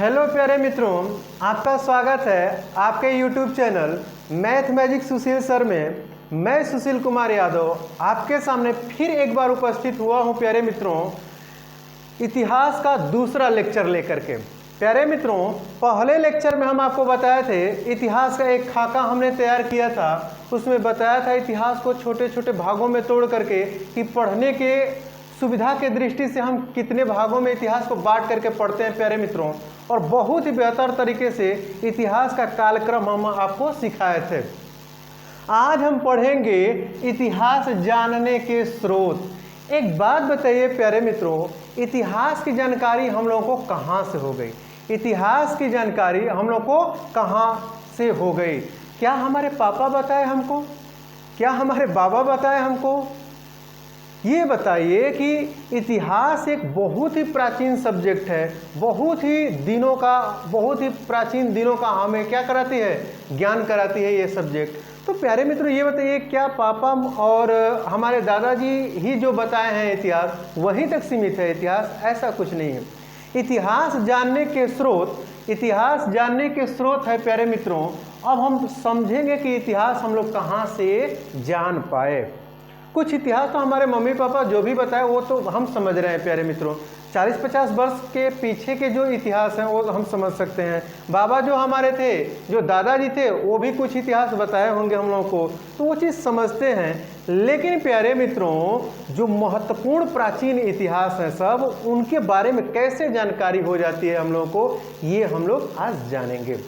Hello प्यारे मित्रों, आपका स्वागत है आपके YouTube चैनल मैथ मैजिक सुशील सर में। मैं सुशील कुमार यादव आपके सामने फिर एक बार उपस्थित हुआ हूं प्यारे मित्रों, इतिहास का दूसरा लेक्चर लेकर के। प्यारे मित्रों, पहले लेक्चर में हम आपको बताए थे इतिहास का एक खाका हमने तैयार किया था। उसमें बताया था इतिहास को छोटे छोटे भागों में तोड़ करके कि पढ़ने के सुविधा के दृष्टि से हम कितने भागों में इतिहास को बांट करके पढ़ते हैं प्यारे मित्रों, और बहुत ही बेहतर तरीके से इतिहास का कालक्रम हम आपको सिखाए थे। आज हम पढ़ेंगे इतिहास जानने के स्रोत। एक बात बताइए प्यारे मित्रों, इतिहास की जानकारी हम लोगों को कहाँ से हो गई? इतिहास की जानकारी हम लोग को कहाँ से हो गई? क्या हमारे पापा बताए हमको? क्या हमारे बाबा बताए हमको? ये बताइए कि इतिहास एक बहुत ही प्राचीन सब्जेक्ट है, बहुत ही प्राचीन दिनों का हमें क्या कराती है? ज्ञान कराती है ये सब्जेक्ट। तो प्यारे मित्रों, ये बताइए क्या पापा और हमारे दादाजी ही जो बताए हैं इतिहास वहीं तक सीमित है इतिहास? ऐसा कुछ नहीं है। इतिहास जानने के स्रोत है प्यारे मित्रों। अब हम समझेंगे कि इतिहास हम लोग कहाँ से जान पाए। कुछ इतिहास तो हमारे मम्मी पापा जो भी बताए वो तो हम समझ रहे हैं प्यारे मित्रों। 40-50 वर्ष के पीछे के जो इतिहास हैं वो हम समझ सकते हैं। बाबा जो हमारे थे, जो दादाजी थे, वो भी कुछ इतिहास बताए होंगे हम लोगों को, तो वो चीज़ समझते हैं। लेकिन प्यारे मित्रों, जो महत्वपूर्ण प्राचीन इतिहास हैं सब, उनके बारे में कैसे जानकारी हो जाती है हम लोगों को, ये हम लोग आज जानेंगे।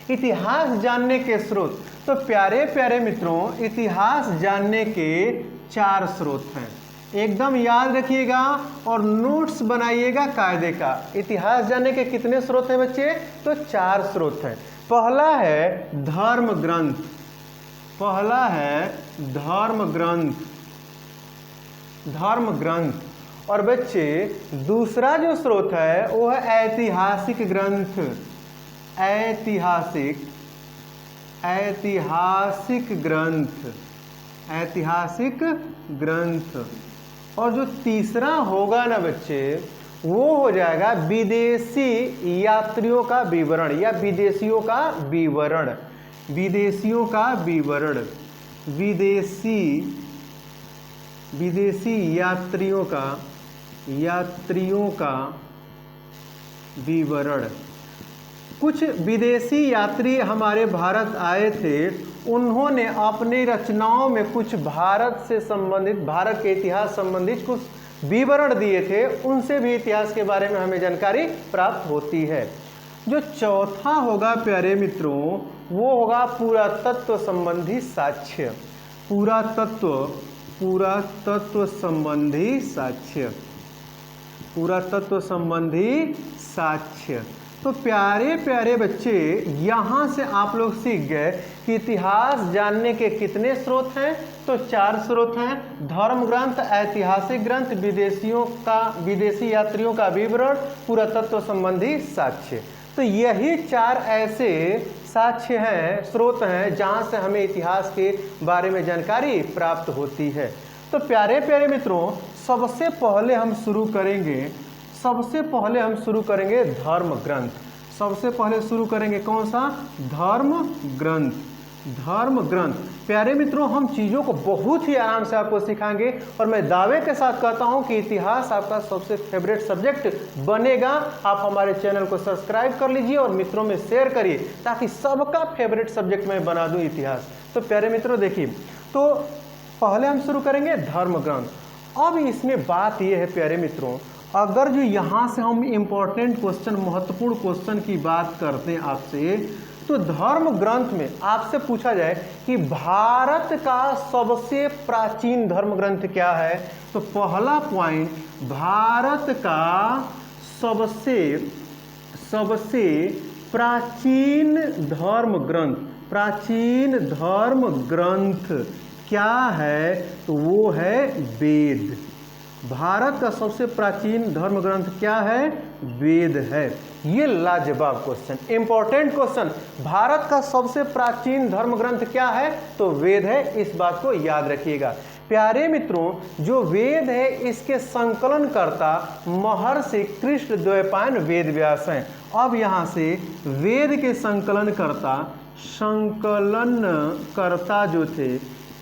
इतिहास जानने के स्रोत। तो प्यारे प्यारे मित्रों, इतिहास जानने के 4 स्रोत हैं। एकदम याद रखिएगा और नोट्स बनाइएगा कायदे का। इतिहास जानने के कितने स्रोत हैं बच्चे? तो 4 स्रोत हैं। पहला है धर्म ग्रंथ। धर्म ग्रंथ। और बच्चे दूसरा जो स्रोत है वो है ऐतिहासिक ग्रंथ। ऐतिहासिक ग्रंथ। और जो तीसरा होगा ना बच्चे, वो हो जाएगा विदेशी यात्रियों का विवरण या विदेशियों का विवरण। विदेशी यात्रियों का विवरण। कुछ विदेशी यात्री हमारे भारत आए थे, उन्होंने अपनी रचनाओं में कुछ भारत के इतिहास संबंधित कुछ विवरण दिए थे। उनसे भी इतिहास के बारे में हमें जानकारी प्राप्त होती है। जो चौथा होगा प्यारे मित्रों, वो होगा पुरातत्व संबंधी साक्ष्य। पुरातत्व संबंधी साक्ष्य। तो प्यारे प्यारे बच्चे, यहाँ से आप लोग सीख गए कि इतिहास जानने के कितने स्रोत हैं? तो 4 स्रोत हैं। धर्म ग्रंथ, ऐतिहासिक ग्रंथ, विदेशी यात्रियों का विवरण, पुरातत्व संबंधी साक्ष्य। तो यही 4 ऐसे साक्ष्य हैं, स्रोत हैं, जहाँ से हमें इतिहास के बारे में जानकारी प्राप्त होती है। तो प्यारे प्यारे मित्रों, सबसे पहले हम शुरू करेंगे धर्म ग्रंथ। सबसे पहले शुरू करेंगे कौन सा? धर्म ग्रंथ। प्यारे मित्रों, हम चीज़ों को बहुत ही आराम से आपको सिखाएंगे और मैं दावे के साथ कहता हूं कि इतिहास आपका सबसे फेवरेट सब्जेक्ट बनेगा। आप हमारे चैनल को सब्सक्राइब कर लीजिए और मित्रों में शेयर करिए ताकि सबका फेवरेट सब्जेक्ट मैं बना दूं इतिहास। तो प्यारे मित्रों देखिए, तो पहले हम शुरू करेंगे धर्म ग्रंथ। अब इसमें बात यह है प्यारे मित्रों, अगर जो यहाँ से हम इम्पोर्टेंट क्वेश्चन, महत्वपूर्ण क्वेश्चन की बात करते हैं आपसे, तो धर्म ग्रंथ में आपसे पूछा जाए कि भारत का सबसे प्राचीन धर्म ग्रंथ क्या है, तो पहला पॉइंट, भारत का सबसे प्राचीन धर्म ग्रंथ क्या है? तो वो है वेद। भारत का सबसे प्राचीन धर्म ग्रंथ क्या है? वेद है। ये लाजवाब क्वेश्चन, इंपॉर्टेंट क्वेश्चन। भारत का सबसे प्राचीन धर्म ग्रंथ क्या है? तो वेद है। इस बात को याद रखिएगा। प्यारे मित्रों जो वेद है इसके संकलनकर्ता महर्षि कृष्णद्वैपायन वेद व्यास हैं। अब यहाँ से वेद के संकलनकर्ता जो थे,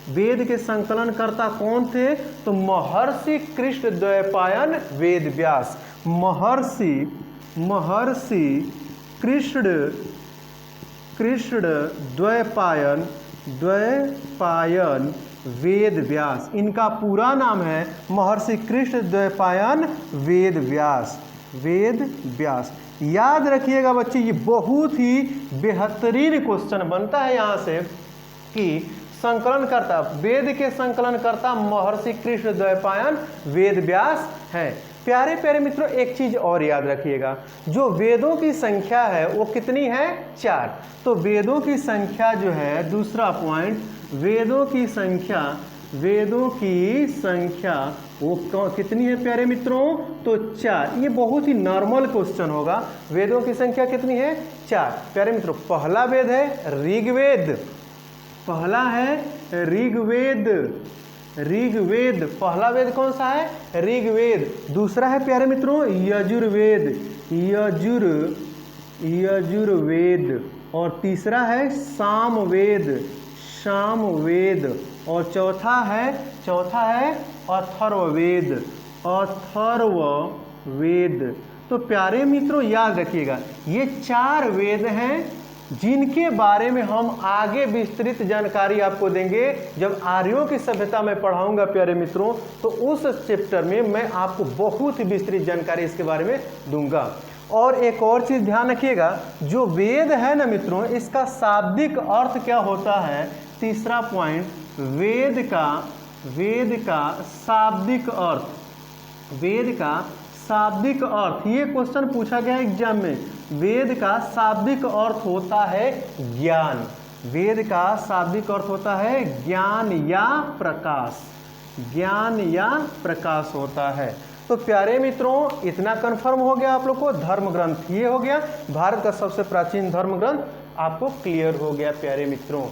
वेद के संकलनकर्ता कौन थे? तो महर्षि कृष्णद्वैपायन वेद व्यास। महर्षि कृष्णद्वैपायन वेद व्यास, इनका पूरा नाम है महर्षि कृष्णद्वैपायन वेद व्यास। याद रखिएगा बच्चे, ये बहुत ही बेहतरीन क्वेश्चन बनता है यहाँ से कि संकलनकर्ता, वेद के संकलनकर्ता महर्षि कृष्णद्वैपायन वेद व्यास हैं। प्यारे प्यारे मित्रों एक चीज और याद रखिएगा, जो वेदों की संख्या है वो कितनी है? 4। तो वेदों की संख्या जो है, दूसरा पॉइंट, वेदों की संख्या वो कितनी है प्यारे मित्रों? तो 4। ये बहुत ही नॉर्मल क्वेश्चन होगा। वेदों की संख्या कितनी है? 4। प्यारे मित्रों पहला वेद है ऋग्वेद, पहला है ऋग्वेद। पहला वेद कौन सा है? ऋग्वेद। दूसरा है प्यारे मित्रों यजुर्वेद। और तीसरा है सामवेद। और चौथा है अथर्ववेद। तो प्यारे मित्रों याद रखिएगा, ये 4 वेद हैं जिनके बारे में हम आगे विस्तृत जानकारी आपको देंगे। जब आर्यों की सभ्यता में पढ़ाऊंगा प्यारे मित्रों, तो उस चैप्टर में मैं आपको बहुत ही विस्तृत जानकारी इसके बारे में दूंगा। और एक और चीज ध्यान रखिएगा, जो वेद है ना मित्रों, इसका शाब्दिक अर्थ क्या होता है? तीसरा पॉइंट, वेद का शाब्दिक अर्थ, ये क्वेश्चन पूछा गया एग्जाम में। वेद का शाब्दिक अर्थ होता है ज्ञान। वेद का शाब्दिक अर्थ होता है ज्ञान या प्रकाश होता है। तो प्यारे मित्रों इतना कंफर्म हो गया आप लोग को। धर्म ग्रंथ ये हो गया, भारत का सबसे प्राचीन धर्म ग्रंथ आपको क्लियर हो गया प्यारे मित्रों,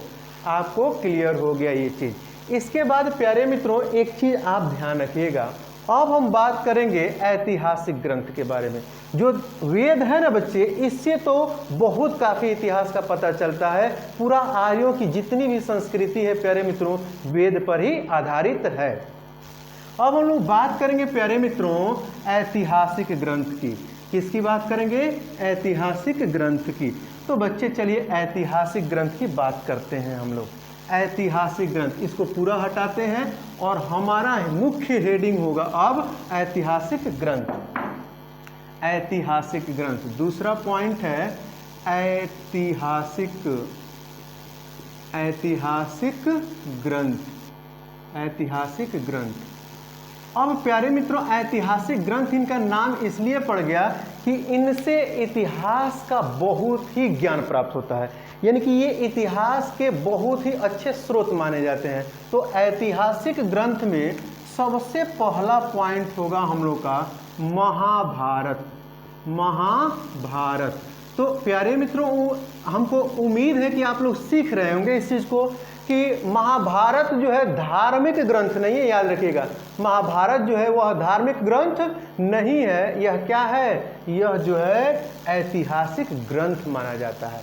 आपको क्लियर हो गया ये चीज। इसके बाद प्यारे मित्रों एक चीज आप ध्यान रखिएगा, अब हम बात करेंगे ऐतिहासिक ग्रंथ के बारे में। जो वेद है ना बच्चे, इससे तो बहुत काफी इतिहास का पता चलता है। पूरा आर्यों की जितनी भी संस्कृति है प्यारे मित्रों, वेद पर ही आधारित है। अब हम लोग बात करेंगे प्यारे मित्रों ऐतिहासिक ग्रंथ की। किसकी बात करेंगे? ऐतिहासिक ग्रंथ की। तो बच्चे चलिए ऐतिहासिक ग्रंथ की बात करते हैं हम लोग। ऐतिहासिक ग्रंथ, इसको पूरा हटाते हैं और हमारा मुख्य हेडिंग होगा अब ऐतिहासिक ग्रंथ। दूसरा पॉइंट है ऐतिहासिक ग्रंथ। अब प्यारे मित्रों ऐतिहासिक ग्रंथ इनका नाम इसलिए पड़ गया कि इनसे इतिहास का बहुत ही ज्ञान प्राप्त होता है, यानी कि ये इतिहास के बहुत ही अच्छे स्रोत माने जाते हैं। तो ऐतिहासिक ग्रंथ में सबसे पहला पॉइंट होगा हम लोग का महाभारत। तो प्यारे मित्रों हमको उम्मीद है कि आप लोग सीख रहे होंगे इस चीज को कि महाभारत जो है धार्मिक ग्रंथ नहीं है। याद रखिएगा, महाभारत जो है वह धार्मिक ग्रंथ नहीं है। यह क्या है? यह जो है ऐतिहासिक ग्रंथ माना जाता है।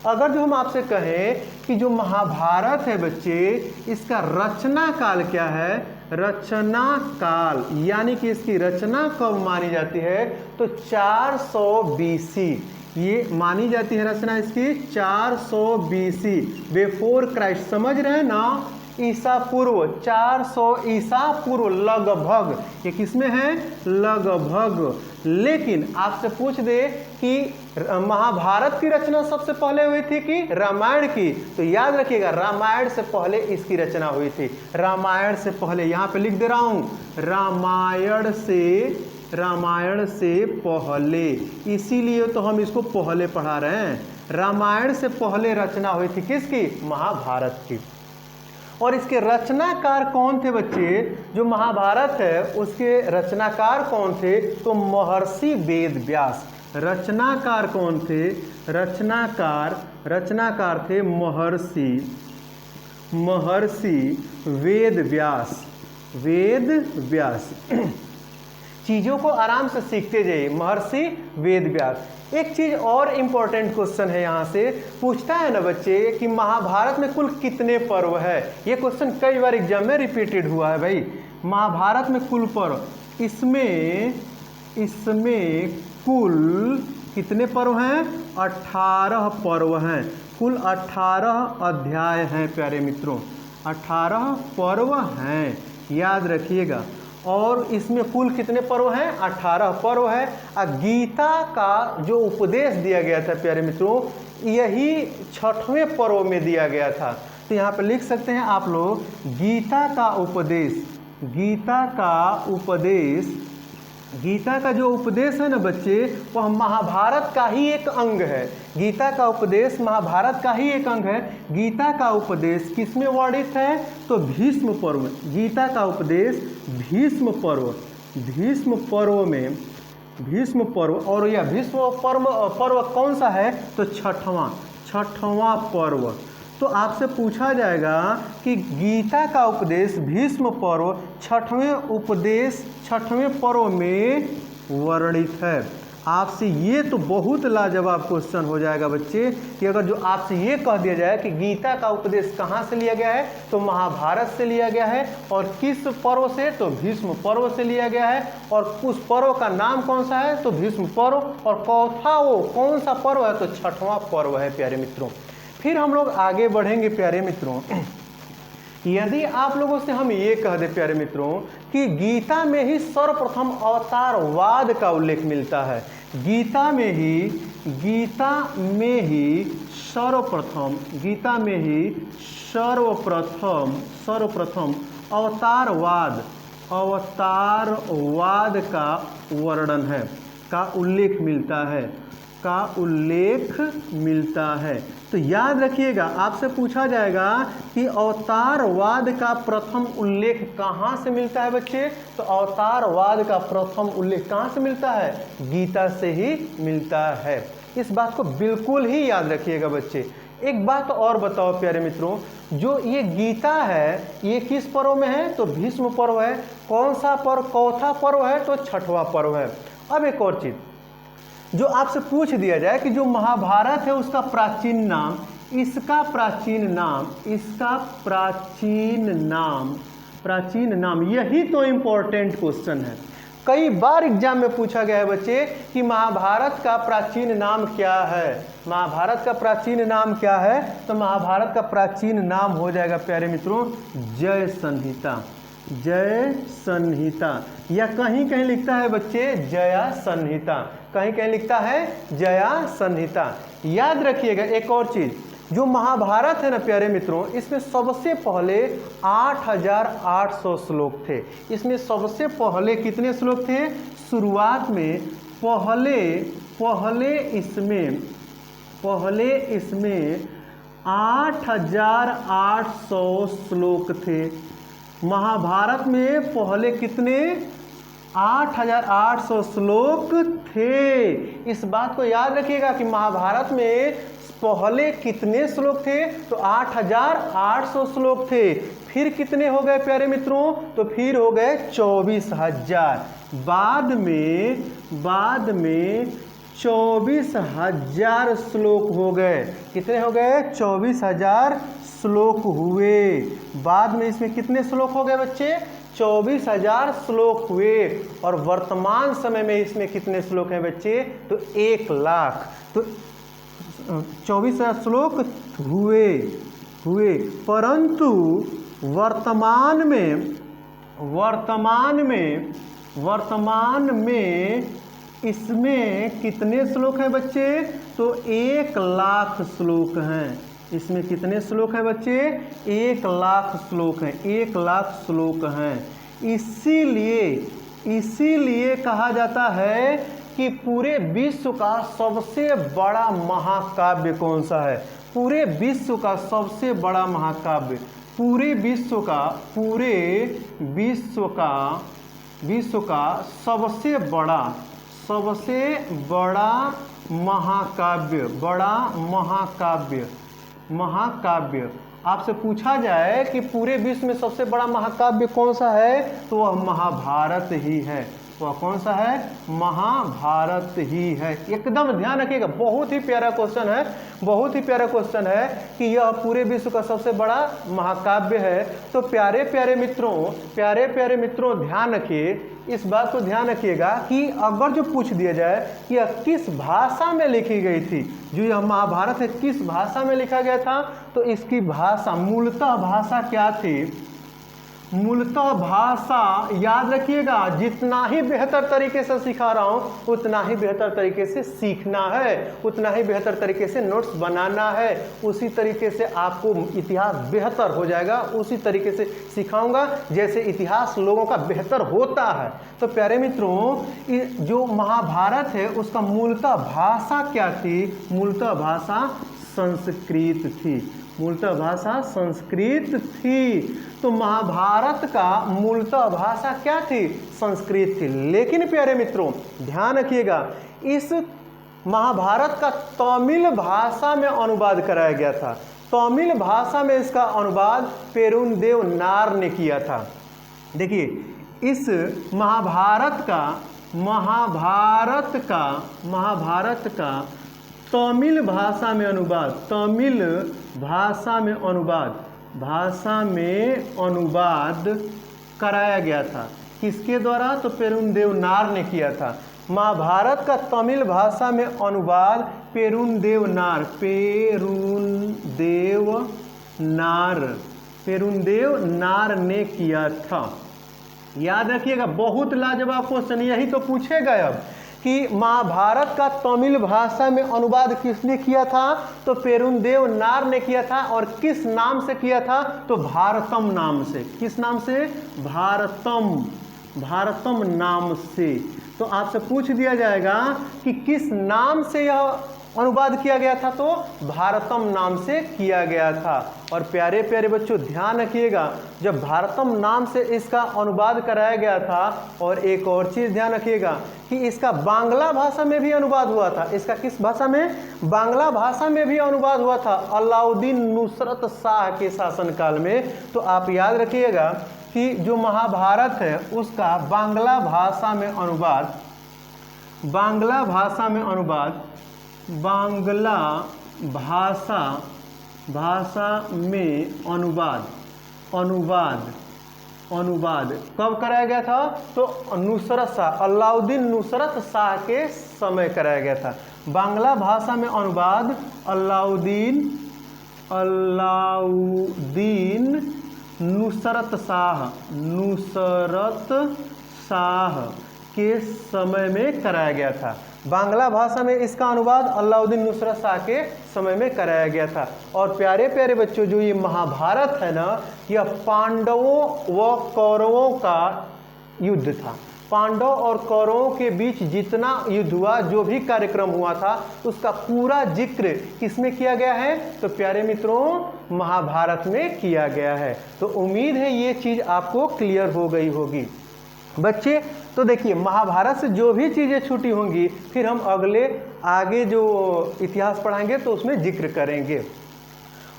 अगर जो हम आपसे कहें कि जो महाभारत है बच्चे, इसका रचना काल क्या है? रचना काल यानी कि इसकी रचना कब मानी जाती है? तो 400 BC ये मानी जाती है रचना इसकी 400 BC बिफोर क्राइस्ट। समझ रहे हैं ना? ईसा पूर्व 400 ईसा पूर्व लगभग। ये किसमें है? लगभग। लेकिन आपसे पूछ दे कि महाभारत की रचना सबसे पहले हुई थी कि रामायण की? तो याद रखिएगा रामायण से पहले इसकी रचना हुई थी। रामायण से पहले, यहाँ पे लिख दे रहा हूं, रामायण से पहले, इसीलिए तो हम इसको पहले पढ़ा रहे हैं। रामायण से पहले रचना हुई थी किसकी? महाभारत की। और इसके रचनाकार कौन थे बच्चे? जो महाभारत है उसके रचनाकार कौन थे? तो महर्षि वेद व्यास। रचनाकार कौन थे? रचनाकार थे महर्षि वेद व्यास। वेद व्यास। चीज़ों को आराम से सीखते जाइए, महर्षि वेद व्यास। एक चीज़ और इम्पोर्टेंट क्वेश्चन है, यहाँ से पूछता है ना बच्चे कि महाभारत में कुल कितने पर्व है। ये क्वेश्चन कई बार एग्जाम में रिपीटेड हुआ है भाई। महाभारत में कुल पर्व, इसमें कुल कितने पर्व हैं? 18 पर्व हैं। कुल 18 अध्याय हैं प्यारे मित्रों, 18 पर्व हैं, याद रखिएगा। और इसमें कुल कितने पर्व हैं? 18 पर्व है। गीता का जो उपदेश दिया गया था प्यारे मित्रों, यही 6वें पर्व में दिया गया था। तो यहाँ पे लिख सकते हैं आप लोग, गीता का उपदेश, गीता का जो उपदेश है ना बच्चे, वह महाभारत का ही एक अंग है। गीता का उपदेश महाभारत का ही एक अंग है। गीता का उपदेश किसमें वर्णित है? तो भीष्म पर्व में। गीता का उपदेश भीष्म पर्व में, भीष्म पर्व। और यह भीष्म पर्व कौन सा है? तो छठवां पर्व। तो आपसे पूछा जाएगा कि गीता का उपदेश भीष्म पर्व 6वें पर्व में वर्णित है। आपसे ये तो बहुत लाजवाब क्वेश्चन हो जाएगा बच्चे कि अगर जो आपसे ये कह दिया जाए कि गीता का उपदेश कहाँ से लिया गया है, तो महाभारत से लिया गया है। और किस पर्व से? तो भीष्म पर्व से लिया गया है। और उस पर्व का नाम कौन सा है? तो भीष्म पर्व। और कौन सा पर्व है? तो 6वां पर्व है प्यारे मित्रों। फिर हम लोग आगे बढ़ेंगे प्यारे मित्रों। यदि आप लोगों से हम ये कह दें प्यारे मित्रों कि गीता में ही सर्वप्रथम अवतारवाद का उल्लेख मिलता है, गीता में ही सर्वप्रथम अवतारवाद का वर्णन है, का उल्लेख मिलता है। तो याद रखिएगा, आपसे पूछा जाएगा कि अवतारवाद का प्रथम उल्लेख कहाँ से मिलता है बच्चे? तो अवतारवाद का प्रथम उल्लेख कहाँ से मिलता है? गीता से ही मिलता है। इस बात को बिल्कुल ही याद रखिएगा बच्चे। एक बात और बताओ प्यारे मित्रों, जो ये गीता है ये किस पर्व में है? तो भीष्म पर्व है। कौन सा पर्व? चौथा पर्व है, तो 6वां पर्व है। अब एक और चीज जो आपसे पूछ दिया जाए कि जो महाभारत है उसका प्राचीन नाम, यही तो इम्पोर्टेंट क्वेश्चन है। कई बार एग्जाम में पूछा गया है बच्चे कि महाभारत का प्राचीन नाम क्या है? महाभारत का प्राचीन नाम क्या है? तो महाभारत का प्राचीन नाम हो जाएगा प्यारे मित्रों जय संहिता, या कहीं कहीं लिखता है बच्चे जया संहिता, कहीं कहीं लिखता है जया संहिता। याद रखिएगा एक और चीज, जो महाभारत है ना प्यारे मित्रों, इसमें सबसे पहले 8800 श्लोक थे। इसमें सबसे पहले कितने श्लोक थे? शुरुआत में पहले इसमें 8800 श्लोक थे। महाभारत में पहले कितने? 8800 श्लोक थे। इस बात को याद रखिएगा कि महाभारत में पहले कितने श्लोक थे? तो 8800 श्लोक थे। फिर कितने हो गए प्यारे मित्रों? तो फिर हो गए 24,000। बाद में 24,000 श्लोक हो गए। कितने हो गए? 24,000 श्लोक हुए। बाद में इसमें कितने श्लोक हो गए बच्चे? 24,000 श्लोक हुए। और वर्तमान समय में इसमें कितने श्लोक हैं बच्चे? तो 1 लाख। तो 24,000 श्लोक हुए। परंतु वर्तमान में इसमें कितने श्लोक हैं बच्चे? तो 1 लाख श्लोक हैं। इसमें कितने श्लोक हैं बच्चे? 1 लाख श्लोक हैं। 1 लाख श्लोक हैं। इसीलिए कहा जाता है कि पूरे विश्व का सबसे बड़ा महाकाव्य कौन सा है? पूरे विश्व का सबसे बड़ा महाकाव्य, पूरे विश्व का सबसे बड़ा महाकाव्य आपसे पूछा जाए कि पूरे विश्व में सबसे बड़ा महाकाव्य कौन सा है, तो वह महाभारत ही है। वह कौन सा है? महाभारत ही है। एकदम ध्यान रखिएगा, बहुत ही प्यारा क्वेश्चन है, बहुत ही प्यारा क्वेश्चन है कि यह पूरे विश्व का सबसे बड़ा महाकाव्य है। तो प्यारे प्यारे मित्रों ध्यान रखिए, इस बात को ध्यान रखिएगा कि अगर जो पूछ दिया जाए कि यह किस भाषा में लिखी गई थी, जो यह महाभारत है किस भाषा में लिखा गया था, तो इसकी भाषा, मूलतः भाषा क्या थी? मूलतः भाषा याद रखिएगा, जितना ही बेहतर तरीके से सिखा रहा हूँ उतना ही बेहतर तरीके से सीखना है, उतना ही बेहतर तरीके से नोट्स बनाना है। उसी तरीके से आपको इतिहास बेहतर हो जाएगा, उसी तरीके से सिखाऊंगा जैसे इतिहास लोगों का बेहतर होता है। तो प्यारे मित्रों, जो महाभारत है उसका मूलतः भाषा क्या थी? मूलतः भाषा संस्कृत थी। मूलतः भाषा संस्कृत थी। तो महाभारत का मूलतः भाषा क्या थी? संस्कृत थी। लेकिन प्यारे मित्रों ध्यान रखिएगा, इस महाभारत का तमिल भाषा में अनुवाद कराया गया था। तमिल भाषा में इसका अनुवाद पेरुंदेवनार ने किया था। देखिए, इस महाभारत का तमिल भाषा में अनुवाद कराया गया था। किसके द्वारा? तो पेरुंदेवनार ने किया था। महाभारत का तमिल भाषा में अनुवाद पेरुंदेवनार ने किया था। याद रखिएगा, बहुत लाजवाब क्वेश्चन, यही तो पूछेगा अब कि महाभारत का तमिल भाषा में अनुवाद किसने किया था? तो पेरुंदेवनार ने किया था। और किस नाम से किया था? तो भारतम नाम से। किस नाम से? भारतम नाम से। तो आपसे पूछ दिया जाएगा कि किस नाम से यह अनुवाद किया गया था, तो भारतम नाम से किया गया था। और प्यारे प्यारे बच्चों ध्यान रखिएगा, जब भारतम नाम से इसका अनुवाद कराया गया था, और एक और चीज़ ध्यान रखिएगा कि इसका बांग्ला भाषा में भी अनुवाद हुआ था। इसका किस भाषा में? बांग्ला भाषा में भी अनुवाद हुआ था अलाउद्दीन नुसरत शाह के शासनकाल में। तो आप याद रखिएगा कि जो महाभारत है उसका बांग्ला भाषा में अनुवाद कब कराया गया था? तो अलाउद्दीन नुसरत शाह के समय कराया गया था। बांग्ला भाषा में अनुवाद अलाउद्दीन नुसरत शाह के समय में कराया गया था। बांग्ला भाषा में इसका अनुवाद अलाउद्दीन नुसरत शाह के समय में कराया गया था। और प्यारे प्यारे बच्चों, जो ये महाभारत है ना, यह पांडवों व कौरवों का युद्ध था। पांडव और कौरवों के बीच जितना युद्ध हुआ, जो भी कार्यक्रम हुआ था, उसका पूरा जिक्र किसमें किया गया है? तो प्यारे मित्रों महाभारत में किया गया है। तो उम्मीद है ये चीज़ आपको क्लियर हो गई होगी बच्चे। तो देखिए, महाभारत से जो भी चीज़ें छूटी होंगी फिर हम आगे जो इतिहास पढ़ाएंगे तो उसमें जिक्र करेंगे।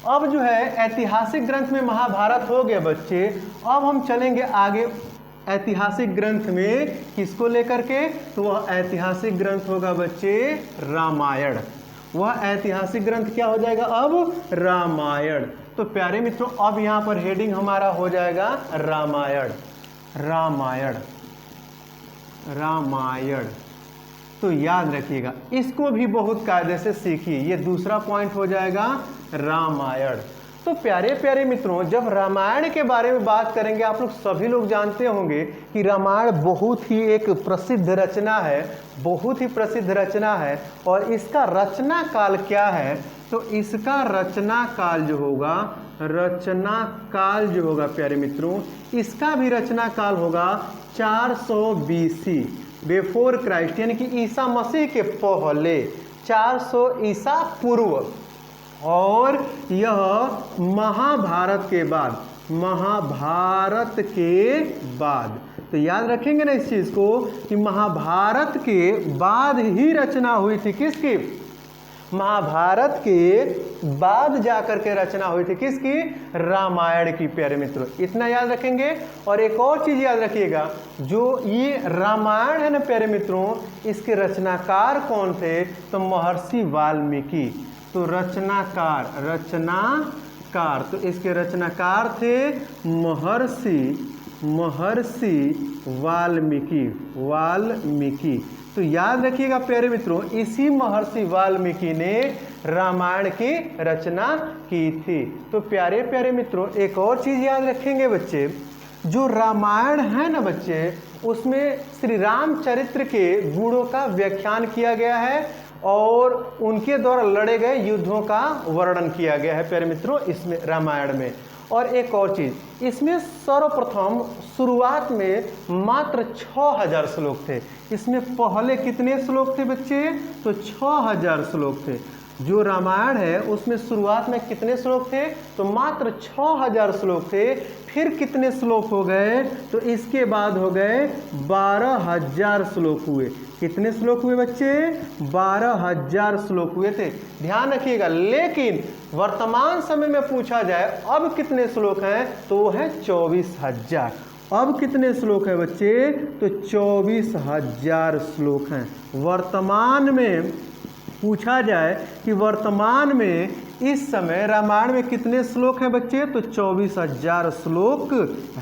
अब जो है ऐतिहासिक ग्रंथ में महाभारत हो गया बच्चे। अब हम चलेंगे आगे ऐतिहासिक ग्रंथ में, किसको लेकर के? तो वह ऐतिहासिक ग्रंथ होगा बच्चे रामायण। वह ऐतिहासिक ग्रंथ क्या हो जाएगा अब? रामायण। तो प्यारे मित्रों, अब यहाँ पर हेडिंग हमारा हो जाएगा रामायण। तो याद रखिएगा, इसको भी बहुत कायदे से सीखिए। ये दूसरा पॉइंट हो जाएगा रामायण। तो प्यारे प्यारे मित्रों, जब रामायण के बारे में बात करेंगे, आप लोग सभी लोग जानते होंगे कि रामायण बहुत ही एक प्रसिद्ध रचना है, और इसका रचना काल क्या है? तो इसका रचना काल जो होगा प्यारे मित्रों, इसका भी रचना काल होगा 400 BC बिफोर क्राइस्ट, यानी कि ईसा मसीह के पहले 400 ईसा पूर्व। और यह महाभारत के बाद, तो याद रखेंगे ना इस चीज़ को कि महाभारत के बाद ही रचना हुई थी। किसकी? महाभारत के बाद जाकर के रचना हुई थी। किसकी? रामायण की प्यारे मित्रों, इतना याद रखेंगे। और एक और चीज याद रखिएगा, जो ये रामायण है ना प्यारे मित्रों, इसके रचनाकार कौन थे? तो महर्षि वाल्मीकि। तो रचनाकार तो इसके रचनाकार थे महर्षि वाल्मीकि। तो याद रखिएगा प्यारे मित्रों, इसी महर्षि वाल्मीकि ने रामायण की रचना की थी। तो प्यारे प्यारे मित्रों, एक और चीज याद रखेंगे बच्चे, जो रामायण है ना बच्चे, उसमें श्री रामचरित्र के गुणों का व्याख्यान किया गया है और उनके द्वारा लड़े गए युद्धों का वर्णन किया गया है प्यारे मित्रों इसमें, रामायण में। और एक और चीज, इसमें सर्वप्रथम शुरुआत में मात्र 6000 श्लोक थे। इसमें पहले कितने श्लोक थे बच्चे? तो 6000 श्लोक थे। जो रामायण है उसमें शुरुआत में कितने श्लोक थे? तो मात्र 6000 श्लोक थे। फिर कितने श्लोक हो गए? तो इसके बाद हो गए 12000 श्लोक हुए। कितने श्लोक हुए बच्चे? 12000 श्लोक हुए थे, ध्यान रखिएगा। लेकिन वर्तमान समय में पूछा जाए अब कितने श्लोक हैं, तो वो है 24000। अब कितने श्लोक है बच्चे? तो 24000 श्लोक हैं। वर्तमान में पूछा जाए कि वर्तमान में इस समय रामायण में कितने श्लोक हैं बच्चे? तो 24000 श्लोक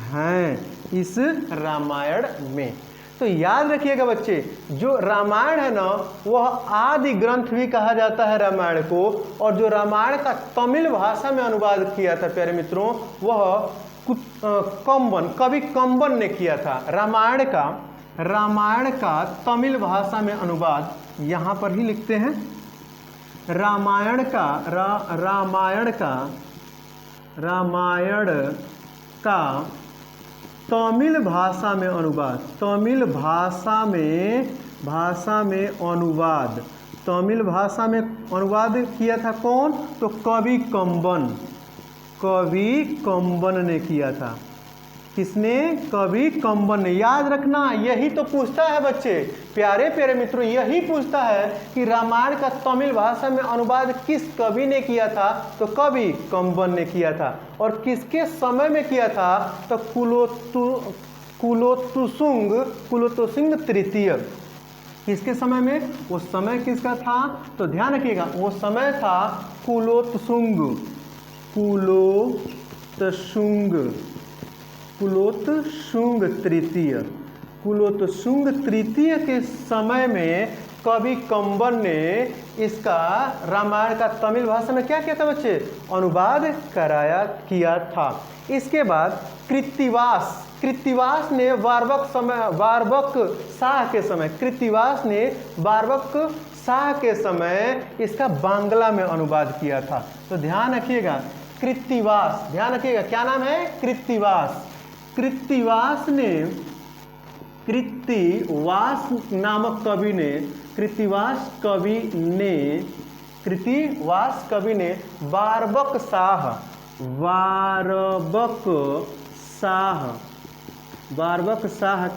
हैं इस रामायण में। तो याद रखिएगा बच्चे, जो रामायण है ना, वह आदि ग्रंथ भी कहा जाता है रामायण को। और जो रामायण का तमिल भाषा में अनुवाद किया था प्यारे मित्रों, वह कवि कंबन ने किया था। रामायण का तमिल भाषा में अनुवाद यहाँ पर ही लिखते हैं। रामायण का तमिल भाषा में अनुवाद किया था कौन? तो कवि कंबन ने किया था। किसने? कवि कंबन ने। याद रखना, यही तो पूछता है बच्चे, प्यारे प्यारे मित्रों, यही पूछता है कि रामायण का तमिल भाषा में अनुवाद किस कवि ने किया था? तो कवि कंबन ने किया था। और किसके समय में किया था? तो कुलोत्तुंग तृतीय। किसके समय में? वो समय किसका था? तो ध्यान रखिएगा, वो समय था कुलोत्तुंग तृतीय के समय में कवि कंबन ने इसका रामायण का तमिल भाषा में क्या किया था बच्चे? अनुवाद किया था। इसके बाद कृत्तिवास ने वार्वक शाह के समय इसका बांग्ला में अनुवाद किया था। तो ध्यान रखिएगा, कृत्तिवास, ध्यान रखिएगा, क्या नाम है? कृत्तिवास नामक कृत्तिवास कवि ने वार्वक शाह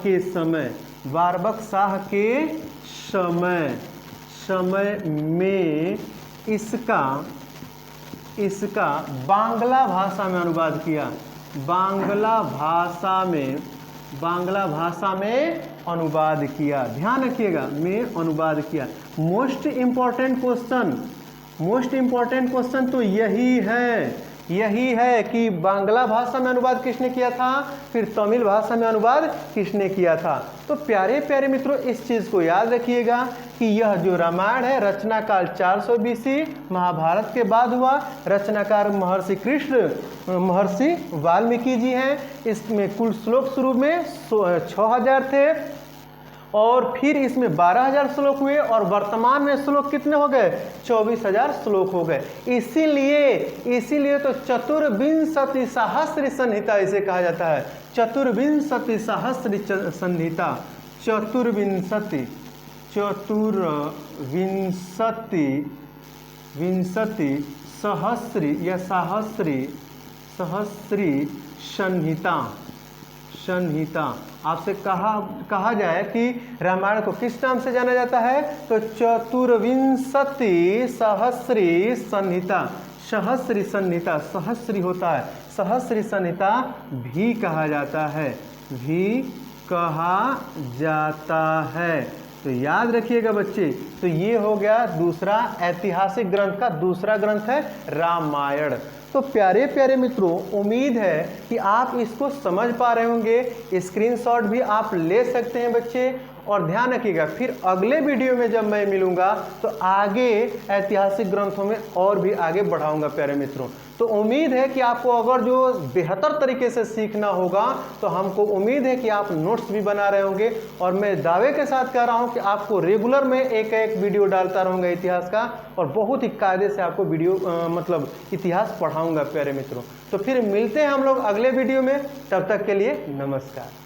के समय में इसका बांग्ला भाषा में अनुवाद किया। बांग्ला भाषा में अनुवाद किया, ध्यान रखिएगा, में अनुवाद किया। मोस्ट इंपॉर्टेंट क्वेश्चन तो यही है कि बांग्ला भाषा में अनुवाद किसने किया था, फिर तमिल भाषा में अनुवाद किसने किया था। तो प्यारे प्यारे मित्रों, इस चीज़ को याद रखिएगा कि यह जो रामायण है रचना काल 400 BC महाभारत के बाद हुआ। रचनाकार महर्षि वाल्मीकि जी हैं। इसमें कुल श्लोक शुरू में 6000 थे और फिर इसमें 12000 श्लोक हुए और वर्तमान में श्लोक कितने हो गए? 24000 श्लोक हो गए। इसीलिए तो चतुर्विंशति सहस्त्र संहिता इसे कहा जाता है। चतुर्विंशति सहस्त्र संहिता, चतुर्विंशति सहस्री या सहस्री संहिता संहिता। आपसे कहा जाए कि रामायण को किस नाम से जाना जाता है, तो चतुर्विंशति सहस्री संहिता। सहस्री संहिता, सहस्री होता है, सहस्री संहिता भी कहा जाता है, भी कहा जाता है। तो याद रखिएगा बच्चे। तो ये हो गया दूसरा ऐतिहासिक ग्रंथ का दूसरा ग्रंथ है रामायण। तो प्यारे प्यारे मित्रों, उम्मीद है कि आप इसको समझ पा रहे होंगे। स्क्रीनशॉट भी आप ले सकते हैं बच्चे। और ध्यान रखिएगा, फिर अगले वीडियो में जब मैं मिलूंगा तो आगे ऐतिहासिक ग्रंथों में और भी आगे बढ़ाऊंगा प्यारे मित्रों। तो उम्मीद है कि आपको अगर जो बेहतर तरीके से सीखना होगा तो हमको उम्मीद है कि आप नोट्स भी बना रहे होंगे। और मैं दावे के साथ कह रहा हूं कि आपको रेगुलर में एक वीडियो डालता रहूंगा इतिहास का, और बहुत ही कायदे से आपको वीडियो मतलब इतिहास पढ़ाऊंगा प्यारे मित्रों। तो फिर मिलते हैं हम लोग अगले वीडियो में। तब तक के लिए नमस्कार।